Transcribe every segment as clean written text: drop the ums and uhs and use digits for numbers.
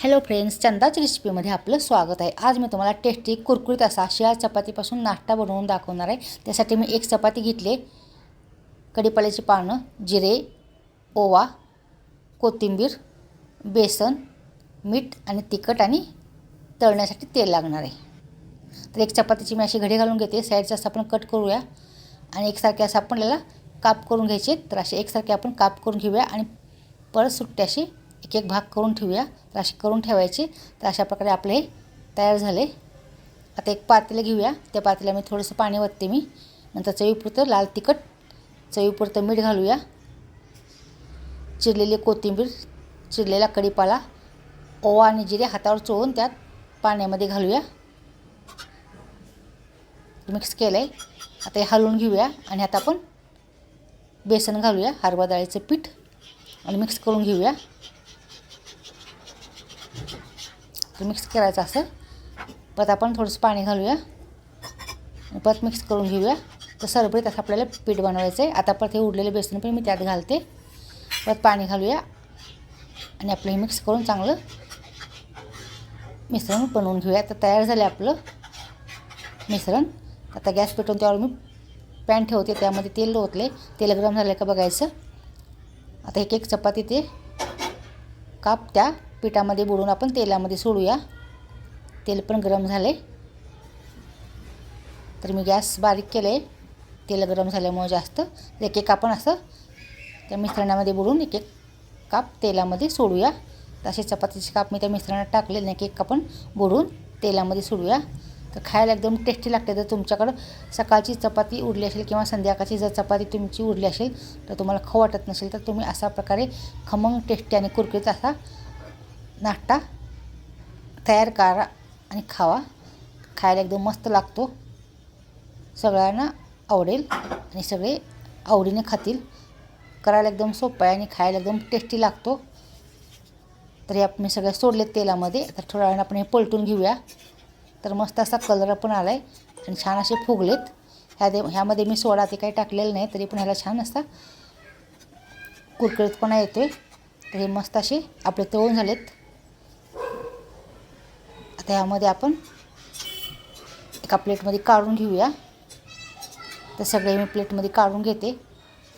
Hello friends, चंदाची रेसिपीमध्ये आपलं स्वागत आहे। आज मी तुम्हाला टेस्टी कुरकुरीत असा शिळ्या चपातीपासून नाश्ता बनवून दाखवणार आहे। त्यासाठी मी एक चपाती घेतली, कढीपत्त्याची पानं, जिरे, ओवा, कोथिंबीर, बेसन, मीठ आणि तिखट आणि तळण्यासाठी तेल लागणार आहे। तर एक चपातीची मी अशी घडी घालून घेते। साईडचा असं आपण कट करूया आणि एकसारखे असं आपण याला काप करून घ्यायचे। तर असे एकसारखे आपण काप करून घेऊया आणि परत सुट्टे असे एक एक भाग करून ठेवूया। तर असे करून ठेवायचे। तर अशा प्रकारे आपले तयार झाले। आता एक पातेलं घेऊया। त्या पातेल्यामध्ये मी थोडंसं पाणी ओतते मी। नंतर चवीपुरतं लाल तिखट, चवीपुरतं मीठ घालूया, चिरलेली कोथिंबीर, चिरलेला कढीपाला, ओवा आणि जिरे हातावर चोळून त्यात पाण्यामध्ये घालूया। मिक्स केलं आहे। आता हे हलवून घेऊया आणि आता आपण बेसन घालूया, हरभरा डाळीचं पीठ, आणि मिक्स करून घेऊया। तर मिक्स करायचं असं। परत आपण थोडंसं पाणी घालूया आणि परत मिक्स करून घेऊया। तर सरबरीत असं आपल्याला पीठ बनवायचं आहे। आता परत हे उरलेले बेसन पण मी त्यात घालते। परत पाणी घालूया आणि आपलं हे मिक्स करून चांगलं मिश्रण बनवून घेऊया। तर तयार झालं आपलं मिश्रण। आता गॅस पेटवून त्यावर मी पॅन ठेवते, त्यामध्ये तेल ओतले। तेल गरम झालं का बघायचं। आता एक एक चपाती ते काप त्या पिठामध्ये बुडवून आपण तेलामध्ये सोडूया। तेल पण गरम झाले। तर मी गॅस बारीक केले, तेल गरम झाल्यामुळे जास्त। एक एक आपण असं त्या मिश्रणामध्ये बुडवून एक एक काप तेलामध्ये सोडूया। तसे चपातीचे काप मी त्या मिश्रणात टाकले आणि एक एक आपण बुडवून तेलामध्ये सोडूया। तर खायला एकदम टेस्टी लागते। जर तुमच्याकडं सकाळची चपाती उरली असेल किंवा संध्याकाळची जर चपाती तुमची उरली असेल तर तुम्हाला खाऊ वाटत नसेल तर तुम्ही अशा प्रकारे खमंग टेस्टी आणि कुरकुरीत असा नाश्ता तयार करा आणि खावा। खायला एकदम मस्त लागतो, सगळ्यांना आवडेल आणि सगळे आवडीने खातील। करायला एकदम सोपं आहे आणि खायला एकदम टेस्टी लागतो। तर हे आपण सगळे सोडलेत तेलामध्ये। तर थोड्या वेळाने आपण हे पलटून घेऊया। तर मस्त असा कलर पण आला आहे आणि छान असे फुगलेत। ह्यामध्ये मी सोडा ते काही टाकलेलं नाही, तरी पण ह्याला छान असा कुरकुरीतपणा येतो आहे। तर हे मस्त असे आपले तळून झालेत। आता ह्यामध्ये आपण एका प्लेटमध्ये काढून घेऊया। तर सगळे मी प्लेटमध्ये काढून घेते।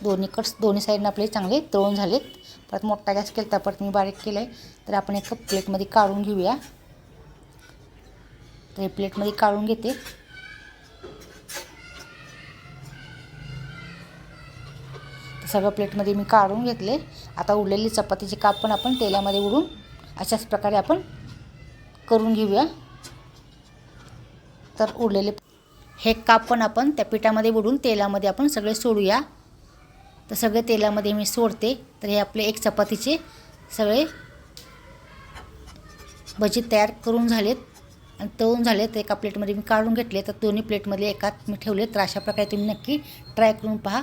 दोन्ही साईडनं आपले चांगले तळून झालेत। परत मोठा गॅस केला तर परत मी बारीक केलं आहे। तर आपण एका प्लेटमध्ये काढून घेऊया। तर हे प्लेटमध्ये काढून घेते। तर सगळं प्लेटमध्ये मी काढून घेतले। आता उरलेली चपातीचे काप पण आपण तेलामध्ये बुडवून अशाच प्रकारे आपण करून घेऊया। तर उरलेले हे काप पण आपण त्या पिठामध्ये बुडवून तेलामध्ये आपण सगळे सोडूया। तर सगळे तेलामध्ये मी सोडते। तर हे आपले एक चपातीचे सगळे भजी तयार करून झालेत आणि तळून झाले। तर एका प्लेटमध्ये मी काढून घेतले। तर दोन्ही प्लेटमध्ये एकात मी ठेवले। तर अशा प्रकारे तुम्ही नक्की ट्राय करून पहा।